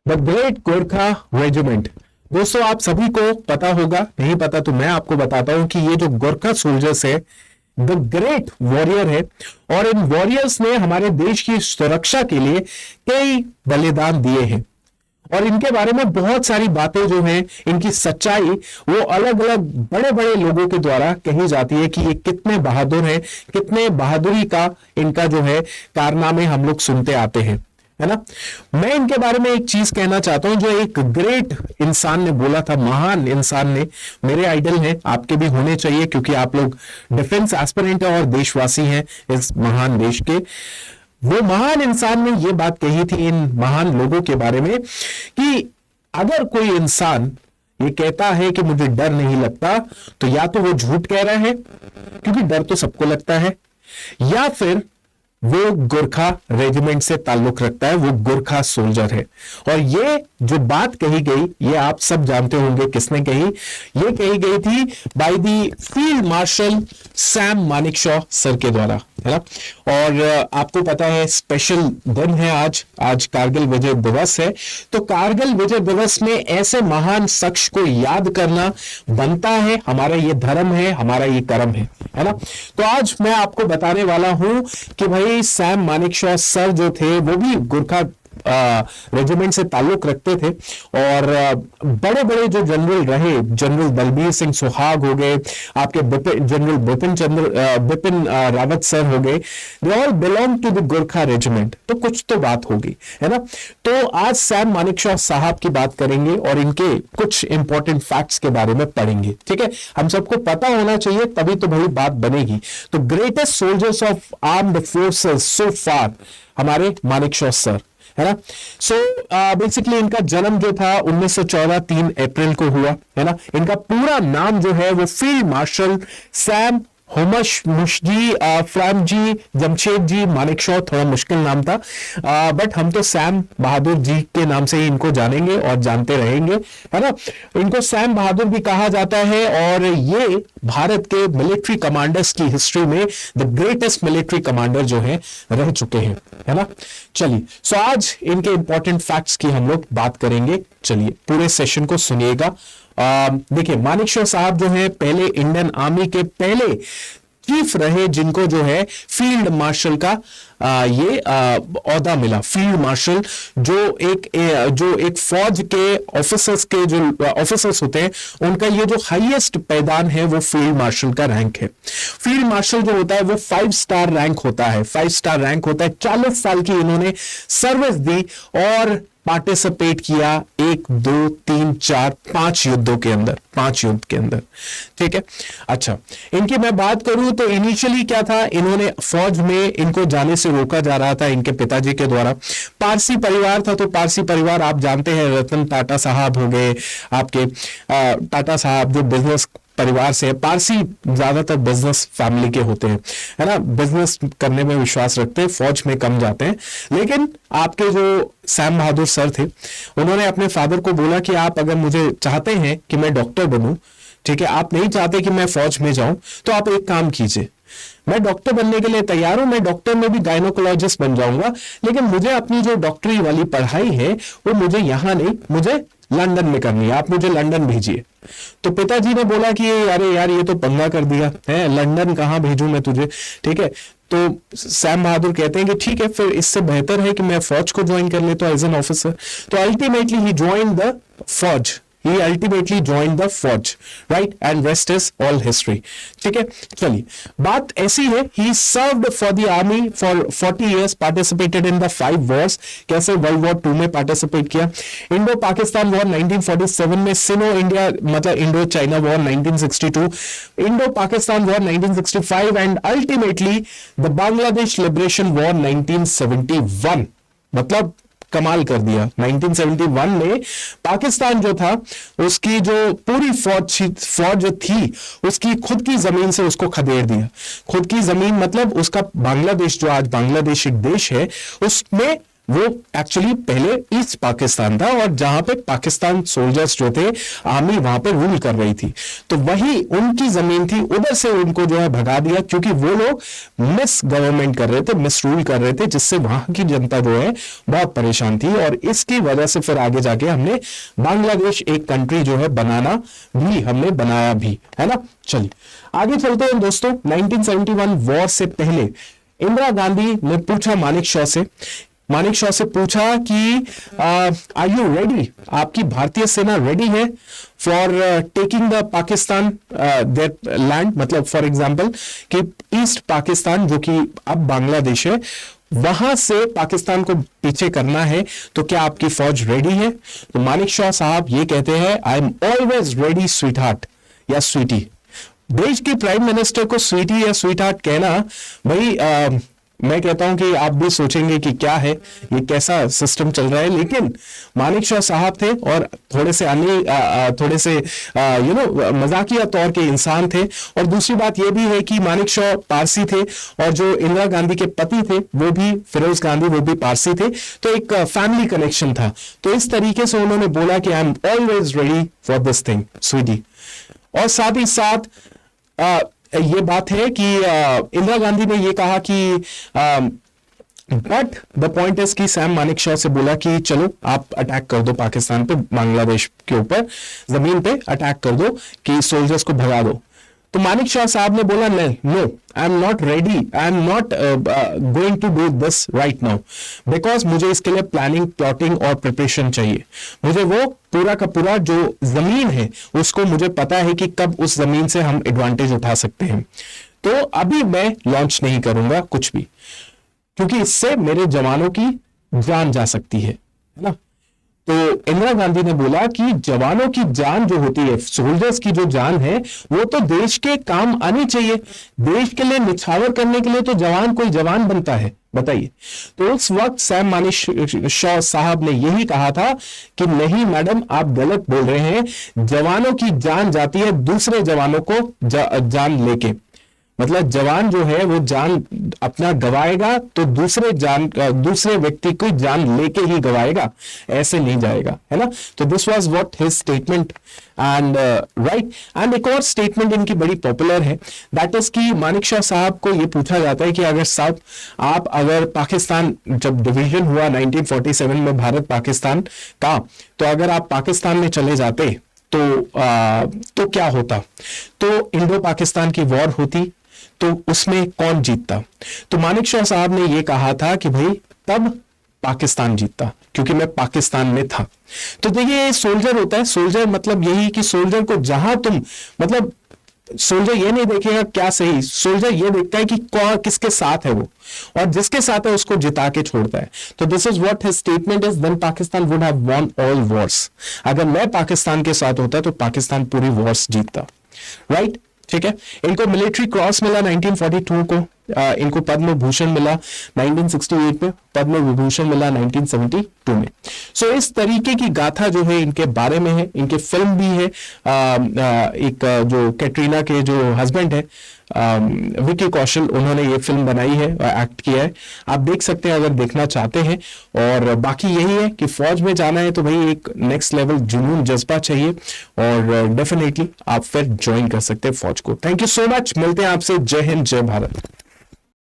The great Gorkha regiment. दोस्तों आप सभी को पता होगा, नहीं पता तो मैं आपको बताता हूं कि ये जो गोरखा सोल्जर्स है, द ग्रेट वॉरियर है, और इन वॉरियर्स ने हमारे देश की सुरक्षा के लिए कई बलिदान दिए हैं। और इनके बारे में बहुत सारी बातें जो हैं, इनकी सच्चाई वो अलग अलग बड़े बड़े लोगों के द्वारा कही जाती है कि ये कितने बहादुर हैं, कितने बहादुरी का इनका जो है कारनामे हम लोग सुनते आते हैं, है ना। मैं इनके बारे में एक चीज कहना चाहता हूं जो एक ग्रेट इंसान ने बोला था, महान इंसान ने, मेरे आइडल हैं, आपके भी होने चाहिए क्योंकि आप लोग डिफेंस एस्पिरेंट हैं और देशवासी हैं इस महान देश के। वो महान इंसान ने ये बात कही थी इन महान लोगों के बारे में कि अगर कोई इंसान ये कहता है कि मुझे डर नहीं लगता, तो या तो वो झूठ कह रहा है, क्योंकि डर तो सबको लगता है, या फिर वो गोरखा रेजिमेंट से ताल्लुक रखता है, वो गोरखा सोल्जर है। और ये जो बात कही गई, ये आप सब जानते होंगे किसने कही। ये कही गई थी by the field marshal Sam Manekshaw sir के द्वारा, है ना। और आपको पता है स्पेशल दिन है आज कारगिल विजय दिवस है, तो कारगिल विजय दिवस में ऐसे महान शख्स को याद करना बनता है, हमारा ये धर्म है, हमारा ये कर्म है ना। तो आज मैं आपको बताने वाला हूं कि भाई सैम मानेकशॉ सर जो थे वो भी गोरखा रेजिमेंट से ताल्लुक रखते थे, और बड़े बड़े जो जनरल रहे, जनरल दलबीर सिंह सुहाग हो गए, आपके जनरल बिपिन रावत सर हो गए, they all belong to the Gorkha regiment. तो कुछ तो बात होगी, है ना। तो आज सैम मानेकशॉ साहब की बात करेंगे और इनके कुछ इंपॉर्टेंट फैक्ट्स के बारे में पढ़ेंगे, ठीक है। हम सबको पता होना चाहिए, तभी तो भाई बात बनेगी। तो greatest soldiers of armed forces so far हमारे मानेकशॉ सर, है ना। सो बेसिकली इनका जन्म जो था 1914 3 अप्रैल को हुआ, है ना। इनका पूरा नाम जो है वो field marshal Sam Hormusji Framji Jamshed ji Manekshaw, थोड़ा मुश्किल नाम था, बट हम तो सैम बहादुर जी के नाम से ही इनको जानेंगे और जानते रहेंगे, है ना। इनको सैम बहादुर भी कहा जाता है, और ये भारत के मिलिट्री कमांडर्स की हिस्ट्री में द ग्रेटेस्ट मिलिट्री कमांडर जो है रह चुके हैं, है ना। चलिए, सो आज इनके इंपॉर्टेंट फैक्ट्स की हम लोग बात करेंगे। चलिए पूरे सेशन को सुनिएगा। देखिए मानेकशॉ साहब जो है पहले इंडियन आर्मी के पहले चीफ रहे, जिनको जो है फील्ड मार्शल का ये ओहदा मिला। फील्ड मार्शल जो एक फौज के ऑफिसर्स के जो ऑफिसर्स होते हैं, उनका ये जो हाईएस्ट पैदान है वो फील्ड मार्शल का रैंक है। फील्ड मार्शल जो होता है वो 5 स्टार रैंक होता है, 5 स्टार रैंक होता है। 40 साल की इन्होंने सर्विस दी और पार्टिसिपेट किया 1 2 3 4 5 युद्धों के अंदर, 5 युद्ध के अंदर, ठीक है। अच्छा, इनकी मैं बात करूं तो इनिशियली क्या था, इन्होंने फौज में इनको जाने से रोका जा रहा था इनके पिताजी के द्वारा। पारसी परिवार था, तो पारसी परिवार आप जानते हैं, रतन टाटा साहब हो गए, आपके टाटा साहब जो बिजनेस परिवार से है। पारसी ज्यादातर बिजनेस फैमिली के होते हैं, है ना, बिजनेस करने में विश्वास रखते हैं, फौज में कम जाते हैं। लेकिन आपके जो सैम बहादुर सर थे, उन्होंने अपने फादर को बोला कि आप अगर मुझे चाहते हैं कि मैं डॉक्टर बनूं, ठीक है, आप नहीं चाहते कि मैं फौज में जाऊं, तो आप एक काम कीजिए, मैं डॉक्टर बनने के लिए तैयार हूं, मैं डॉक्टर में भी गायनोकोलॉजिस्ट बन जाऊंगा, लेकिन मुझे अपनी जो डॉक्टरी वाली पढ़ाई है वो मुझे यहां नहीं, मुझे लंदन में करनी है, आप मुझे लंदन भेजिए। तो पिताजी ने बोला कि अरे यार ये तो पंगा कर दिया है, लंदन कहां भेजूं मैं तुझे, ठीक है। तो सैम बहादुर कहते हैं कि ठीक है, फिर इससे बेहतर है कि मैं फौज को ज्वाइन कर लेता हूं एज एन ऑफिसर। तो अल्टीमेटली ही ज्वाइन द फौज, he ultimately joined the forge, right, and rest is all history, ठीक है। चलिए, बात ऐसी है, he served for the army for 40 years, participated in the 5 wars। कैसे वर्ल्ड वॉर 2 में पार्टिसिपेट किया, इंडो पाकिस्तान वॉर 1947 में, सिनो इंडिया मतलब Indo China war 1962, Indo Pakistan war 1965 and ultimately the Bangladesh liberation war 1971। मतलब कमाल कर दिया। 1971 में पाकिस्तान जो था, उसकी जो पूरी फौज जो थी, उसकी खुद की जमीन से उसको खदेड़ दिया। खुद की जमीन मतलब उसका बांग्लादेश, जो आज बांग्लादेश एक देश है, उसमें वो एक्चुअली पहले ईस्ट पाकिस्तान था और जहां पे पाकिस्तान सोल्जर्स जो थे, आर्मी वहां पे रूल कर रही थी, तो वही उनकी जमीन थी, उधर से उनको जो है भगा दिया क्योंकि वो लोग मिस गवर्नमेंट कर रहे थे, मिस रूल कर रहे थे, जिससे वहां की जनता जो है बहुत परेशान थी। और इसकी वजह से फिर आगे जाके हमने बांग्लादेश एक कंट्री जो है बनाना भी, हमने बनाया भी, है ना। चलिए आगे चलते हैं दोस्तों। 1971 वॉर से पहले इंदिरा गांधी ने पूछा मानिक शॉ से पूछा कि आर यू रेडी, आपकी भारतीय सेना रेडी है for taking the Pakistan that land, मतलब फॉर एग्जांपल कि ईस्ट पाकिस्तान जो कि अब बांग्लादेश है, वहां से पाकिस्तान को पीछे करना है, तो क्या आपकी फौज रेडी है? तो मानिक शॉ साहब ये कहते हैं, आई am always ready sweet heart या स्वीटी। देश के प्राइम मिनिस्टर को स्वीटी या स्वीट हार्ट कहना, भाई मैं कहता हूं कि आप भी सोचेंगे कि क्या है ये, कैसा सिस्टम चल रहा है, लेकिन मानिक शॉ साहब थे और थोड़े से मजाकिया तौर के इंसान थे। और दूसरी बात ये भी है कि मानिक शॉ पारसी थे और जो इंदिरा गांधी के पति थे वो भी फिरोज गांधी, वो भी पारसी थे, तो एक फैमिली कनेक्शन था। तो इस तरीके से उन्होंने बोला कि I am always ready for this thing sweetie. और साथ ही साथ ये बात है कि इंदिरा गांधी ने ये कहा कि बट द पॉइंट इज कि सैम मानिक शॉ से बोला कि चलो आप अटैक कर दो पाकिस्तान पे, बांग्लादेश के ऊपर जमीन पे अटैक कर दो कि सोल्जर्स को भगा दो। तो मानिक शॉ साहब ने बोला नहीं, no, I am not ready, I am not going to do this right now, because मुझे इसके लिए प्लानिंग, प्लॉटिंग और प्रिपरेशन चाहिए। मुझे वो पूरा का पूरा जो जमीन है उसको मुझे पता है कि कब उस जमीन से हम एडवांटेज उठा सकते हैं। तो अभी मैं लॉन्च नहीं करूंगा कुछ भी, क्योंकि इससे मेरे जवानों की जान जा सकती है ना। तो इंदिरा गांधी ने बोला कि जवानों की जान जो होती है, सोल्जर्स की जो जान है, वो तो देश के काम आनी चाहिए। देश के लिए निछावर करने के लिए तो जवान कोई जवान बनता है, बताइए। तो उस वक्त सैम मानिक शॉ साहब ने यही कहा था कि नहीं मैडम, आप गलत बोल रहे हैं, जवानों की जान जाती है दूसरे जवानों को जान लेके। मतलब जवान जो है वो जान अपना गवाएगा तो दूसरे व्यक्ति को जान लेके ही गवाएगा, ऐसे नहीं जाएगा, है ना। तो this was what his statement and right. And एक और स्टेटमेंट इनकी बड़ी पॉपुलर है, दैट इज कि मानिक शॉ साहब को ये पूछा जाता है कि अगर पाकिस्तान जब डिवीजन हुआ 1947 में भारत पाकिस्तान का, तो अगर आप पाकिस्तान में चले जाते तो क्या होता? तो इंडो पाकिस्तान की वॉर होती, तो उसमें कौन जीतता? तो मानिक शॉ साहब ने यह कहा था कि भाई तब पाकिस्तान जीतता, क्योंकि मैं पाकिस्तान में था। तो देखिए, सोल्जर होता है, सोल्जर मतलब यही कि सोल्जर को जहां मतलब सोल्जर ये नहीं देखेगा क्या सही, सोल्जर ये देखता है कि किसके साथ है वो, और जिसके साथ है उसको जिता के छोड़ता है। तो this is what his statement is, then Pakistan would have won all wars. अगर मैं पाकिस्तान के साथ होता तो पाकिस्तान पूरी वॉर्स जीतता, राइट। ठीक है, इनको मिलिट्री क्रॉस मिला 1942 को, इनको पद्म भूषण मिला 1968 में, पद्म विभूषण मिला 1972 में। सो इस तरीके की गाथा जो है इनके बारे में है। इनके फिल्म भी है, एक जो कैटरीना के जो हस्बैंड है विकी कौशल, उन्होंने ये फिल्म बनाई है, एक्ट किया है, आप देख सकते हैं अगर देखना चाहते हैं। और बाकी यही है कि फौज में जाना है तो भाई एक नेक्स्ट लेवल जुनून, जज्बा चाहिए, और डेफिनेटली आप फिर ज्वाइन कर सकते हैं फौज को। थैंक यू सो मच, मिलते हैं आपसे। जय हिंद, जय भारत।